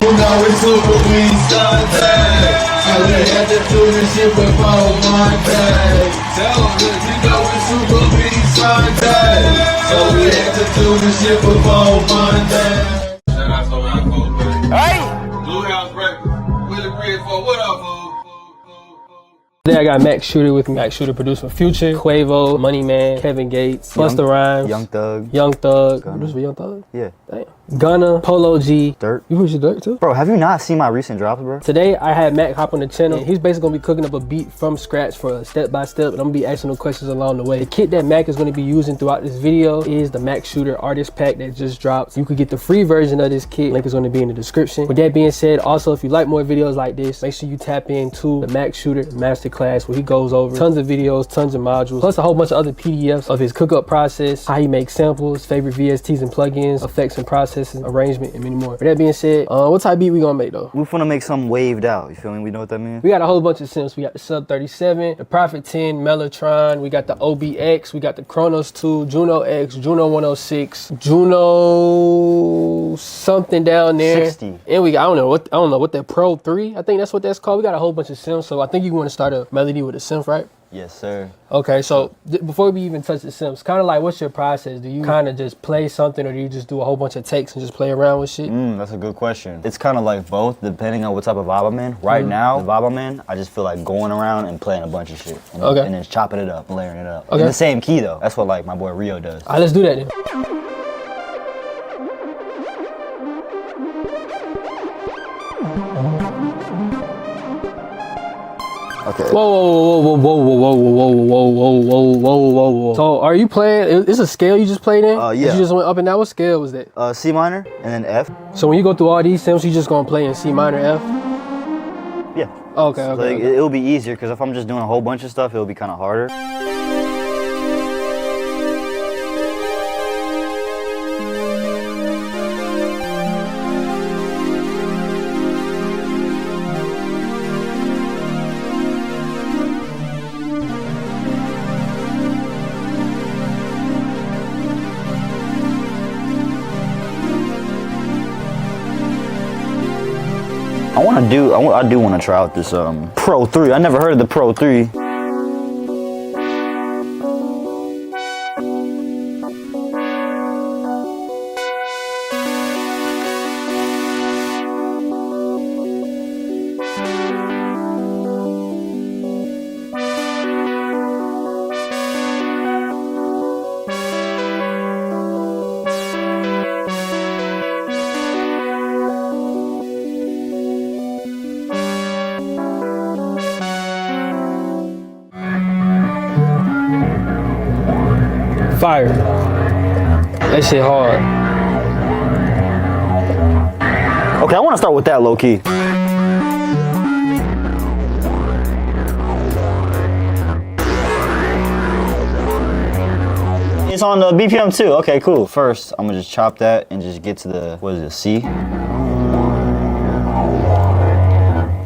You know it's Super Week Sunday, so we had to do this shit before Monday. Tell them that you know it's Super Week Sunday, so we had to do this shit before Monday. Shout out to my folks, hey! Bluehouse Records, Willie Bridge for what up, folks? Today I got Macshooter with me. Macshooter produced for Future, Quavo, Money Man, Kevin Gates, Busta Rhymes, Young Thug. Produced for Young Thug? Yeah. Damn. Gunna, Polo G. Dirt. You produced Dirt too? Bro, have you not seen my recent drops, bro? Today I had Mac hop on the channel. And he's basically gonna be cooking up a beat from scratch for a step by step, and I'm gonna be asking him questions along the way. The kit that Mac is gonna be using throughout this video is the Macshooter artist pack that just dropped. You could get the free version of this kit. Link is gonna be in the description. With that being said, also if you like more videos like this, make sure you tap into the Macshooter masterclass where he goes over tons of videos, tons of modules, plus a whole bunch of other PDFs of his cookup process, how he makes samples, favorite VSTs and plugins, effects and processes, arrangement, and many more. With that being said, what type of beat we gonna make though? We finna make something waved out, you feel me? We know what that means? We got a whole bunch of synths. We got the Sub 37, the Prophet 10, Mellotron, we got the OBX, we got the Chronos 2, Juno X, Juno 106, Juno something down there. 60. And we got, I don't know what that Pro 3, I think that's what that's called. We got a whole bunch of synths, so I think you want to start a melody with a synth, right? Yes, sir. Okay, so before we even touch the synths, kind of like, what's your process? Do you kind of just play something, or do you just do a whole bunch of takes and just play around with shit? That's a good question. It's kind of like both, depending on what type of vibe I'm in. Right now, the vibe I'm in, I just feel like going around and playing a bunch of shit. And, and then chopping it up, layering it up. In the same key though. That's what like my boy Rio does. All right, let's do that then. Okay. Whoa. So are you playing, it's a scale you just played in? Yeah. You just went up and down, what scale was that? C minor and then F. So when you go through all these synths, you just gonna play in C minor, F? Yeah. Okay, so like, it'll be easier, because if I'm just doing a whole bunch of stuff, it'll be kind of harder. I do want to try out this Pro 3. I never heard of the Pro 3. Fire. That shit hard. Okay, I want to start with that low key. It's on the BPM too. Okay, cool. First, I'm gonna just chop that and just get to the, what is it, C?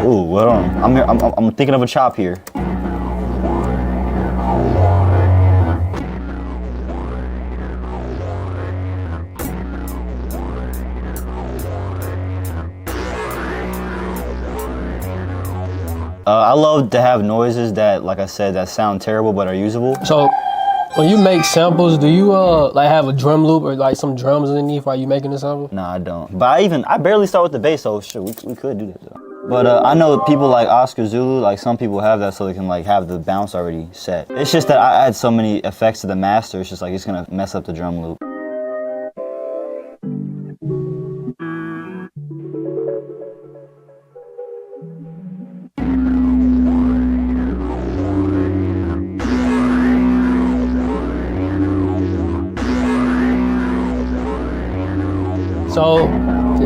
Ooh, hold on. I'm thinking of a chop here. I love to have noises that, like I said, that sound terrible but are usable. So when you make samples, do you like have a drum loop or like some drums underneath while you making the sample? Nah, I don't. But I barely start with the bass, so sure, we could do that though. But I know people like Oscar Zulu, like some people have that so they can like have the bounce already set. It's just that I add so many effects to the master, it's just like it's gonna mess up the drum loop. So,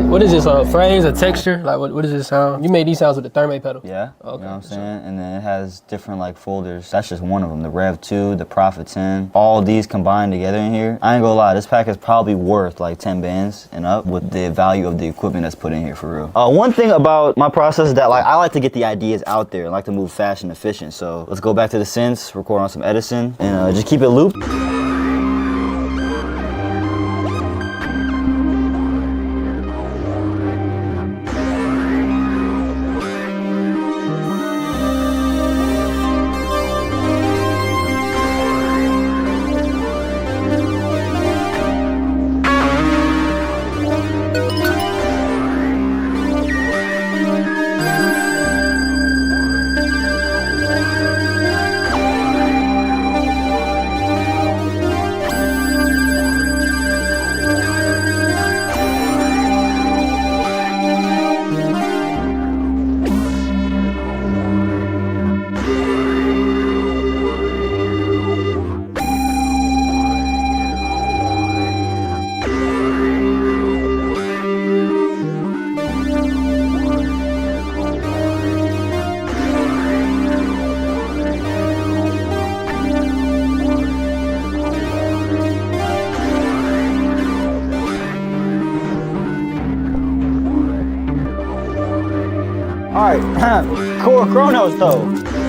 what is this, a phrase, a texture? Like, what is this sound? You made these sounds with the Thermate pedal? Yeah, okay, you know what I'm saying? And then it has different like folders. That's just one of them. The Rev 2, the Prophet 10, all these combined together in here. I ain't gonna lie, this pack is probably worth like 10 bands and up with the value of the equipment that's put in here for real. One thing about my process is that like I like to get the ideas out there and like to move fast and efficient. So let's go back to the synths, record on some Edison, and just keep it looped. right, Core Chronos though.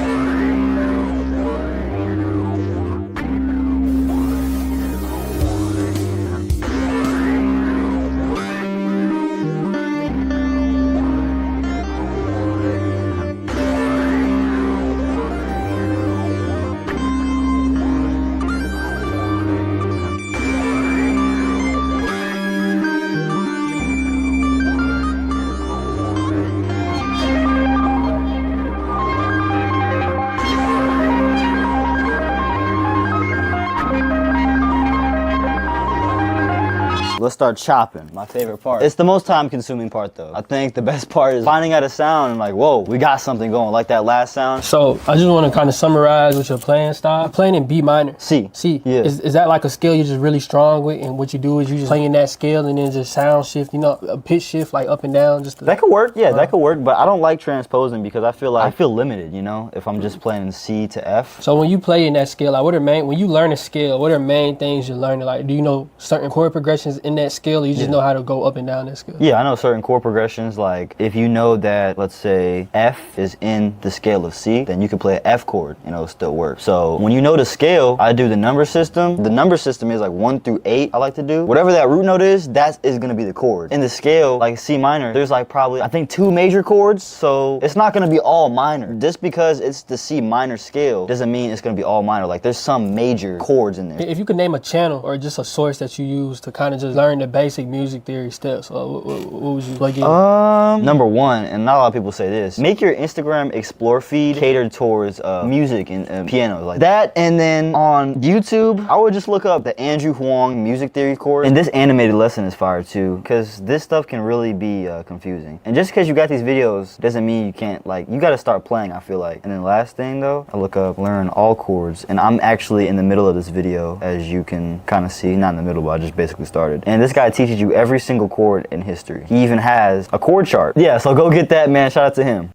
Let's start chopping, my favorite part. It's the most time consuming part though. I think the best part is finding out a sound and like, whoa, we got something going, like that last sound. So I just want to kind of summarize what you're playing style. You're playing in B minor. C. Yeah. Is that like a scale you're just really strong with, and what you do is you just playing that scale and then just sound shift, you know, a pitch shift like up and down? That could work, yeah, that could work, but I don't like transposing because I feel limited, you know, if I'm just playing C to F. So when you play in that scale, like when you learn a scale, what are main things you're learning? Like, do you know certain chord progressions in that scale, or you just know how to go up and down that scale? Yeah, I know certain chord progressions. Like if you know that, let's say F is in the scale of C, then you can play an F chord and it'll still work. So when you know the scale, I do the number system. The number system is like 1 through 8 I like to do. Whatever that root note is, that is gonna be the chord. In the scale, like C minor, there's like probably, I think 2 major chords, so it's not gonna be all minor. Just because it's the C minor scale doesn't mean it's gonna be all minor. Like there's some major chords in there. If you could name a channel or just a source that you use to kind of just learn the basic music theory steps, what would you plug in? Number one, and not a lot of people say this, make your Instagram explore feed catered towards music and piano like that. And then on YouTube, I would just look up the Andrew Huang music theory course. And this animated lesson is fire too, because this stuff can really be confusing. And just because you got these videos doesn't mean you can't, like, you got to start playing, I feel like. And then last thing though, I look up learn all chords, and I'm actually in the middle of this video, as you can kind of see. Not in the middle, but I just basically started. And this guy teaches you every single chord in history. He even has a chord chart. Yeah, so go get that, man. Shout out to him.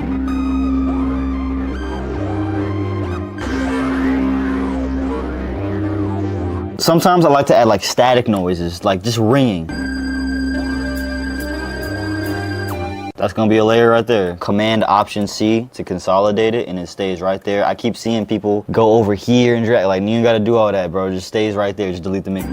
Sometimes I like to add like static noises, like just ringing. That's gonna be a layer right there. Command Option C to consolidate it, and it stays right there. I keep seeing people go over here and drag, like, you ain't gotta do all that, bro. It just stays right there. Just delete the mix.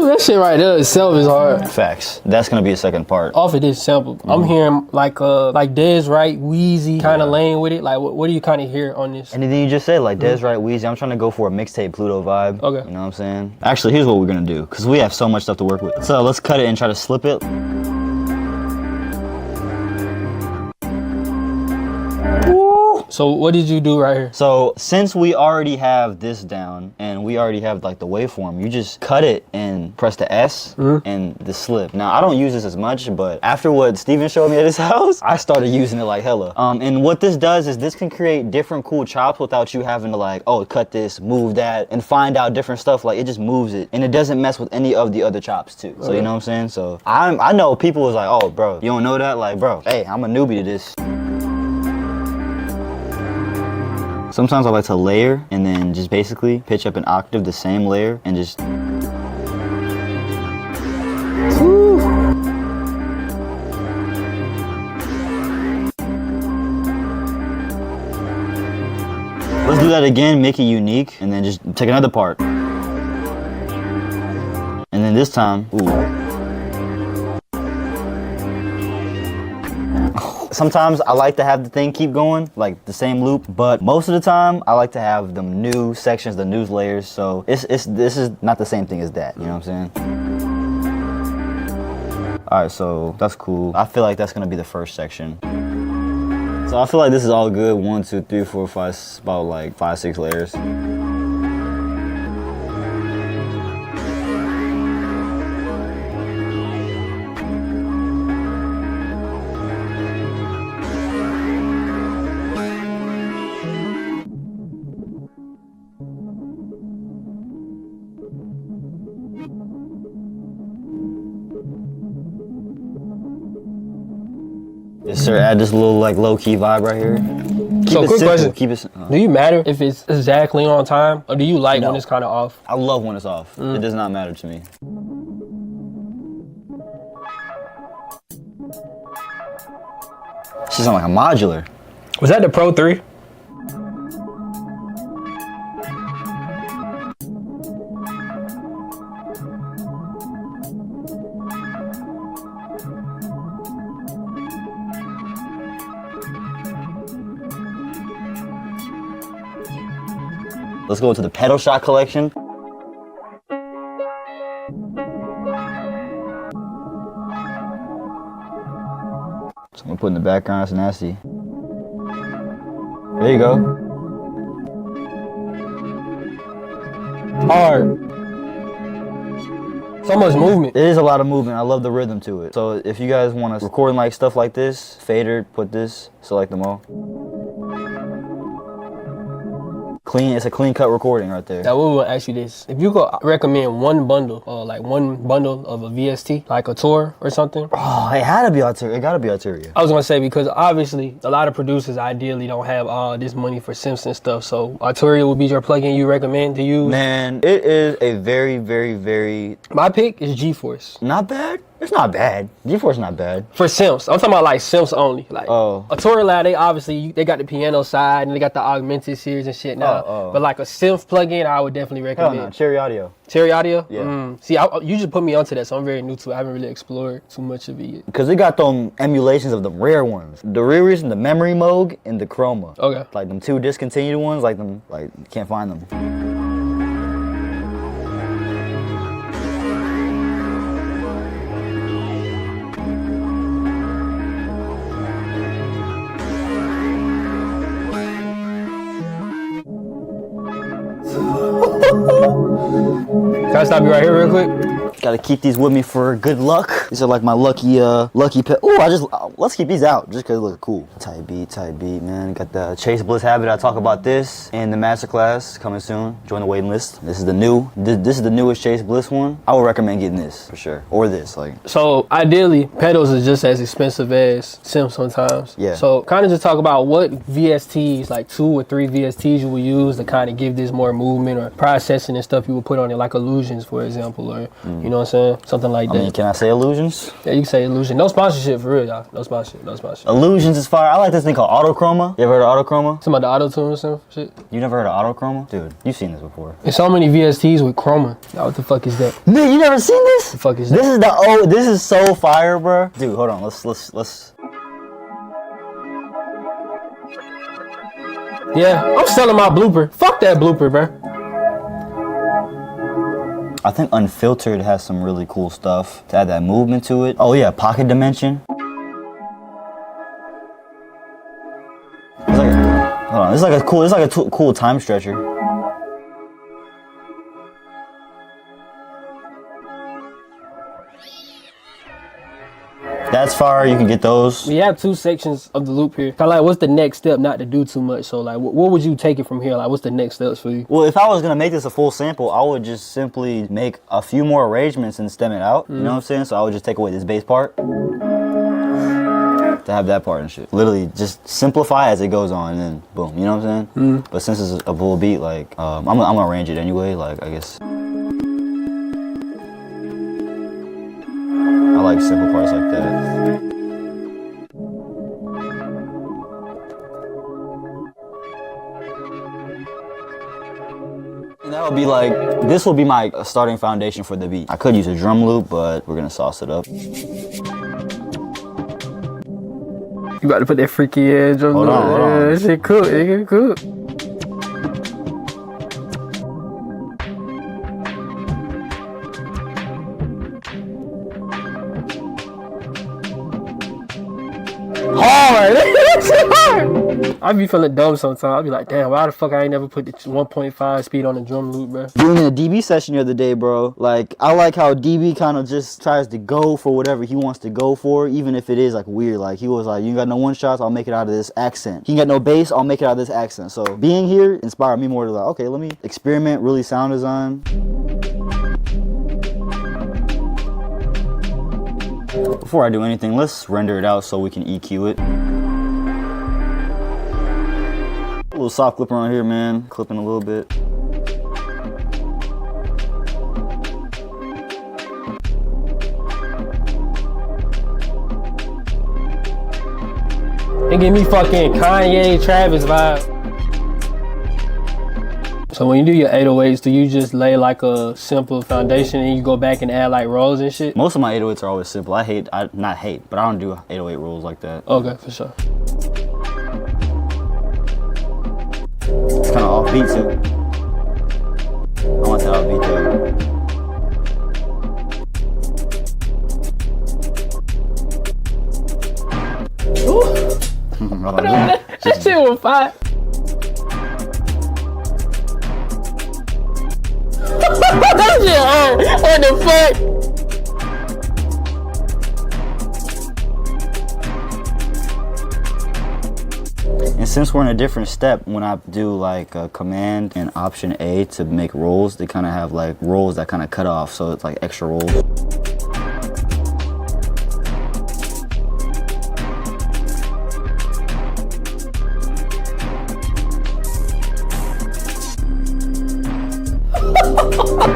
That shit right there itself is hard. Facts. That's gonna be a second part. Off of this sample, I'm hearing like Dez Right, Wheezy kind of lane with it. Like, what do you kind of hear on this? Anything you just said, like Dez Right, Wheezy. I'm trying to go for a mixtape Pluto vibe. Okay. You know what I'm saying? Actually, here's what we're gonna do, because we have so much stuff to work with. So let's cut it and try to slip it. So what did you do right here? So since we already have this down and we already have like the waveform, you just cut it and press the S and the slip. Now I don't use this as much, but after what Steven showed me at his house, I started using it like hella. And what this does is this can create different cool chops without you having to like, oh, cut this, move that, and find out different stuff. Like, it just moves it, and it doesn't mess with any of the other chops too. So you know what I'm saying? So I know people was like, oh bro, you don't know that? Like, bro, hey, I'm a newbie to this. Sometimes I like to layer and then just basically pitch up an octave the same layer and just... Let's do that again, make it unique, and then just take another part. And then this time, sometimes I like to have the thing keep going, like the same loop, but most of the time I like to have the new sections, the new layers, so this is not the same thing as that, you know what I'm saying? Alright, so that's cool. I feel like that's gonna be the first section. So I feel like this is all good. 1, 2, 3, 4, 5, about like 5, 6 layers. Yes, sir. Add this little like low-key vibe right here. So quick question. Keep it. Do you matter if it's exactly on time, or do you like when it's kind of off? I love when it's off. It does not matter to me. She sounds like a modular. Was that the Pro 3? Let's go to the pedal shot collection. So I'm gonna put in the background, it's nasty. There you go. Hard. So much movement. It is a lot of movement. I love the rhythm to it. So if you guys want to record like stuff like this, fader, put this, select them all. Clean, it's a clean cut recording right there. Now, we will ask you this. If you could recommend one bundle, or like one bundle of a VST, like a tour or something. Oh, it had to be Arteria. It gotta be Arteria. I was gonna say, because obviously a lot of producers ideally don't have all this money for Simpson stuff. So Arteria would be your plugin you recommend to use? Man, it is a very, very, very... My pick is GeForce. Not bad. It's not bad. GeForce not bad. For Simps. I'm talking about like Simps only. Like Oh. Arteria Lab, they obviously, they got the piano side and they got the augmented series and shit now. But like a Simp plugin, I would definitely recommend. Hell no, Cherry Audio. Cherry Audio? Yeah. See, you just put me onto that, so I'm very new to it. I haven't really explored too much of it yet. Because it got them emulations of the rare ones. The real reason, the Memory Moog and the Chroma. Okay. Like them two discontinued ones, like them, like, you can't find them. Can I stop you right here real quick? Gotta keep these with me for good luck. These are like my lucky pet. Ooh, let's keep these out just cause it looks cool. Tight beat, man. Got the Chase Bliss Habit. I talk about this in the masterclass coming soon. Join the waiting list. This is the newest Chase Bliss one. I would recommend getting this for sure, or this like. So ideally, pedals is just as expensive as Simps sometimes. Yeah. So kind of just talk about what VSTs, like 2 or 3 VSTs you will use to kind of give this more movement or processing and stuff you would put on it, like Illusions, for example, or you know what I'm saying? Something like that. I mean, can I say Illusions? Yeah, you can say Illusion. No sponsorship for real, y'all. No sponsorship. Illusions is fire. I like this thing called Autochroma. You ever heard of Autochroma? Some of the auto-tune or some shit. You never heard of Autochroma? Dude, you've seen this before. There's so many VSTs with chroma. Now, what the fuck is that? Dude, you never seen this? The fuck is This that? this is so fire, bro. Dude, hold on. Let's. Yeah, I'm selling my blooper. Fuck that blooper, bro. I think Unfiltered has some really cool stuff to add that movement to it. Oh yeah, Pocket Dimension. It's like, hold on, it's like a cool time stretcher. That's fire, you can get those. We have 2 sections of the loop here. Kind of like, what's the next step not to do too much? So like, what would you take it from here? Like, what's the next steps for you? Well, if I was gonna make this a full sample, I would just simply make a few more arrangements and stem it out. You know what I'm saying? So I would just take away this bass part to have that part and shit. Literally just simplify as it goes on and then boom, you know what I'm saying? But since it's a full beat, like, I'm gonna arrange it anyway, like, I guess. I like simple parts like that. And that would be like, this will be my starting foundation for the beat. I could use a drum loop, but we're gonna sauce it up. You about to put that freaky ass drum loop. Hold on. That shit cool, nigga, cool. Hard! I be feeling dumb sometimes. I be like, damn, why the fuck I ain't never put the 1.5 speed on the drum loop, bro? Doing a DB session the other day, bro. Like, I like how DB kind of just tries to go for whatever he wants to go for, even if it is like weird. Like, he was like, you got no one shots, I'll make it out of this accent. He got no bass, I'll make it out of this accent. So being here inspired me more to like, okay, let me experiment, really sound design. Before I do anything, let's render it out so we can EQ it. little soft clipper on here, man. Clipping a little bit. It give me fucking Kanye, Travis vibe. So when you do your 808s, do you just lay like a simple foundation and you go back and add like rolls and shit? Most of my 808s are always simple. Not hate, but I don't do 808 rolls like that. Okay, for sure. It's kind of offbeat too. I want that offbeat too. Ooh. That shit was fire. That shit hard. What the fuck? And since we're in a different step, when I do like Command and Option A to make rolls, they kind of have like rolls that kind of cut off, so it's like extra rolls.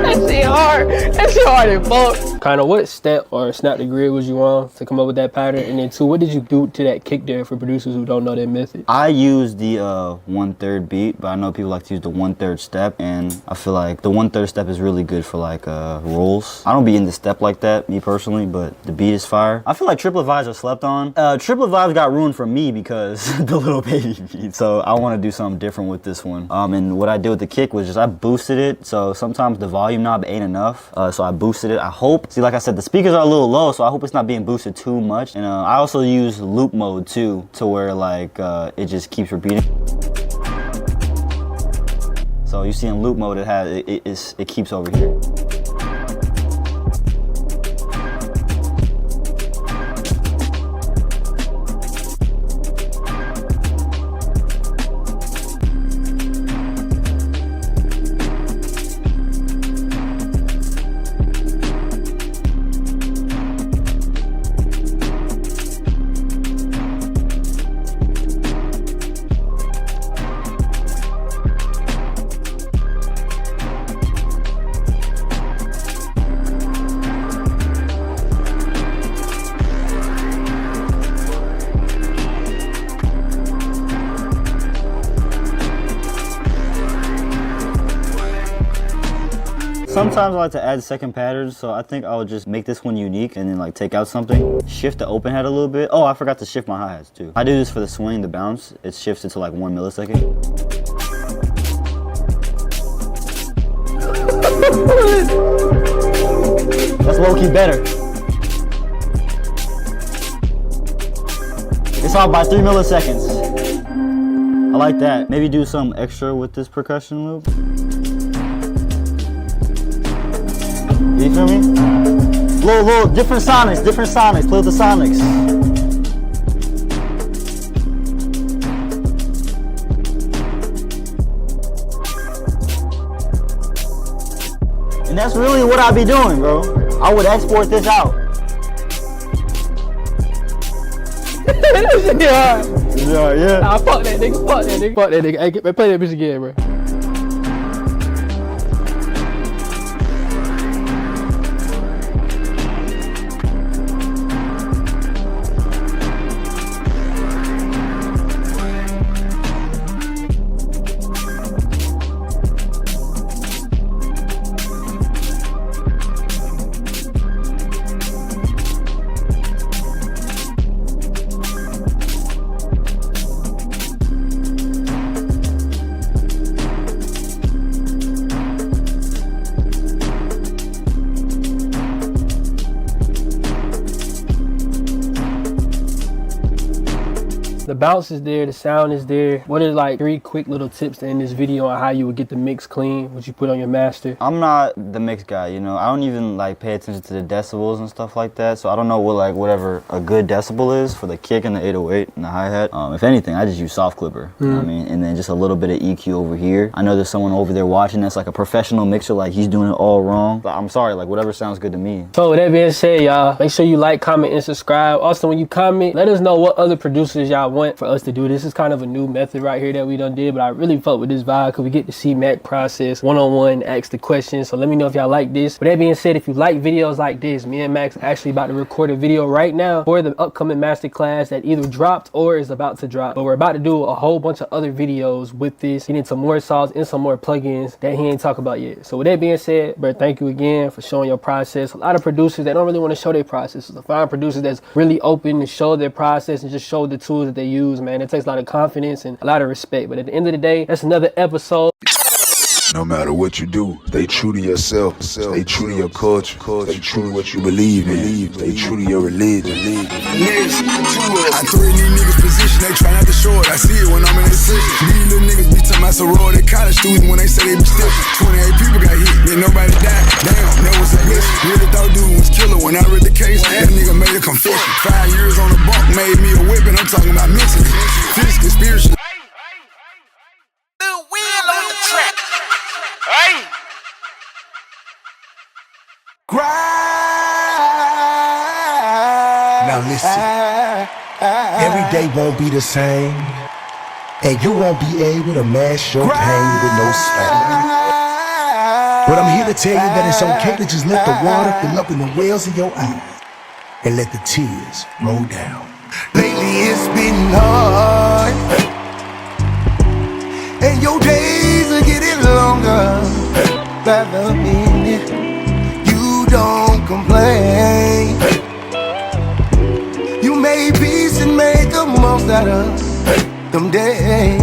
That shit hard. That shit hard as fuck. Kind of what step or snap the grid was you on to come up with that pattern? And then two, what did you do to that kick there for producers who don't know that method? I use the 1/3 beat, but I know people like to use the 1/3 step, and I feel like the 1/3 step is really good for like rolls. I don't be in the step like that, me personally, but the beat is fire. I feel like triplet vibes are slept on. Triplet vibes got ruined for me because the little baby beat. So I want to do something different with this one. And what I did with the kick was just I boosted it. So sometimes the volume knob ain't enough, so I boosted it. I hope. See, like I said, the speakers are a little low, so I hope it's not being boosted too much. And I also use loop mode too, to where like it just keeps repeating. So you see in loop mode, it keeps over here. Sometimes I like to add second patterns, so I think I would just make this one unique and then like take out something. Shift the open head a little bit. Oh, I forgot to shift my hi-hats too. I do this for the swing, the bounce. It shifts it to like 1 millisecond. That's low-key better. It's off by 3 milliseconds. I like that. Maybe do some extra with this percussion loop. You feel me? Little, different sonics, play with the sonics. And that's really what I be doing, bro. I would export this out. Yeah. Nah, fuck that nigga. Hey, play that bitch again, bro. The bounce is there, the sound is there. What are like 3 quick little tips in this video on how you would get the mix clean, what you put on your master? I'm not the mix guy, you know. I don't even like pay attention to the decibels and stuff like that. So I don't know what like whatever a good decibel is for the kick and the 808 and the hi-hat. If anything, I just use soft clipper. You know what I mean? And then just a little bit of EQ over here. I know there's someone over there watching that's like a professional mixer, like he's doing it all wrong. But I'm sorry, like whatever sounds good to me. So with that being said, y'all, make sure you like, comment, and subscribe. Also, when you comment, let us know what other producers y'all want for us to do. This is kind of a new method right here that we done did, but I really fuck with this vibe because we get to see Mac process one-on-one, ask the questions. So let me know if y'all like this. With that being said, if you like videos like this, me and Max are actually about to record a video right now for the upcoming masterclass that either dropped or is about to drop. But we're about to do a whole bunch of other videos with this, get into more saws and some more plugins that he ain't talk about yet. So with that being said, bro, thank you again for showing your process. A lot of producers, they don't really want to show their process. So find producers that's really open to show their process and just show the tools that they use, man. It takes a lot of confidence and a lot of respect. But at the end of the day, that's another episode. No matter what you do, stay true to yourself, stay true to your culture, stay true to what you believe in, stay true to your religion. I threaten these niggas position, they try not to show it. I see it when I'm in the city. These little niggas be talking about sorority college students when they say they be stiff. 28 people got hit, then nobody died. Damn, that was a blessing. Really thought dude was killer when I read the case. That nigga made a confession. 5 years on the bunk made me a whipping. I'm talking about mentally, physically, spiritually. Lil Will on the track. Hey! Grind. Now listen, every day won't be the same, and you won't be able to mask your pain with no slang. But I'm here to tell you that it's okay to just let the water fill up in the wells of your eyes and let the tears roll down. Lately it's been hard, and your days are getting longer by the minute. You don't complain. You made peace and made the most out of them days.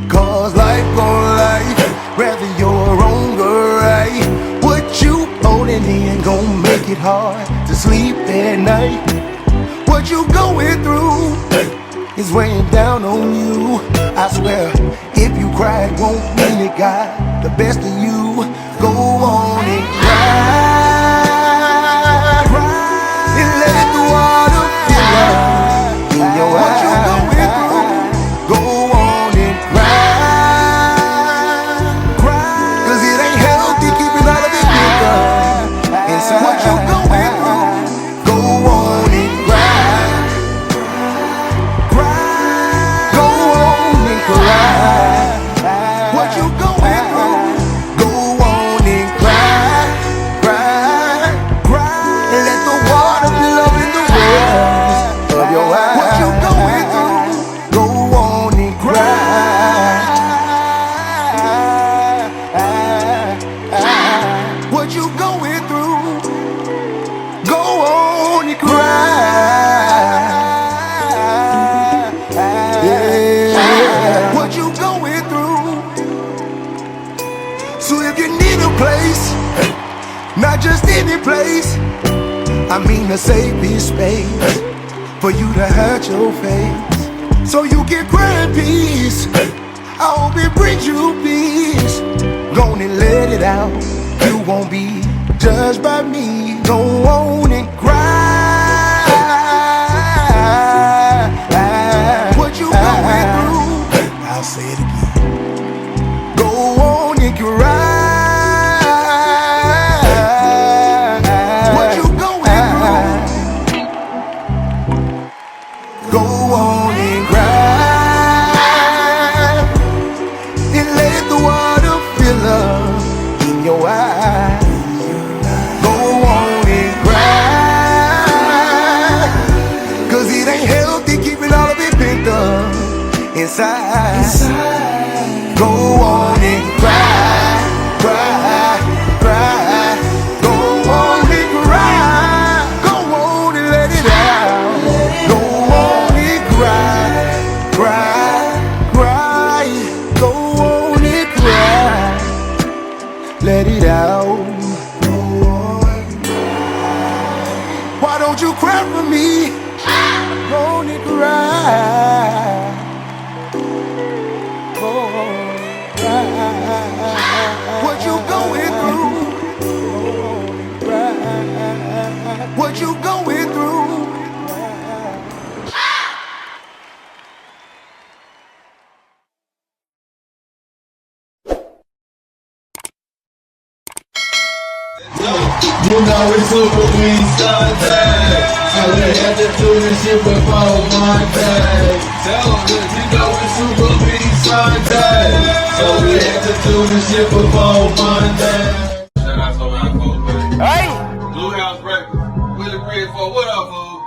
Cause life gon' life, rather you're wrong or right. What you holding in gon' make it hard to sleep at night. What you going through is weighing down on you. I swear, if you cry, it won't mean it got the best of you. Go on and cry, and let the water fill up in your eyes. What you going through, go on and cry, cause it ain't healthy keeping all of it pent up inside. What you going through, go on and cry. What you going through? Go on and cry, cry, cry, and let the water fill up in the wells of your eyes. What you going through? Go on and cry. What you going through? Go on and cry. What you going through? So if you need a place, not just any place, I mean a safe space for you to hide your face, so you can cry in peace. I hope it brings you peace. Go on and let it out. You won't be judged by me. Go on and cry. What you going through? I'll say it again. Go on and cry. What you going through? Go on and cry, and let the water fill up in your eyes. Go on and cry, cause it ain't healthy keeping all of it pent up inside. Go on and cry, cry, cry. Go on and cry. Go on and let it out. Go on and cry, cry, cry. Go on and cry. Let it out. Go on. Why don't you cry for me? Go on and cry. What you going through? What you going through? You know it's Super Week Sunday. So we had to do this shit before Monday. Tell them that you know it's Super B Sunday. So we had to do this shit before Monday. Shout out to my folks, Hey! Bluehouse Records. Willie Bridge for what up, fool?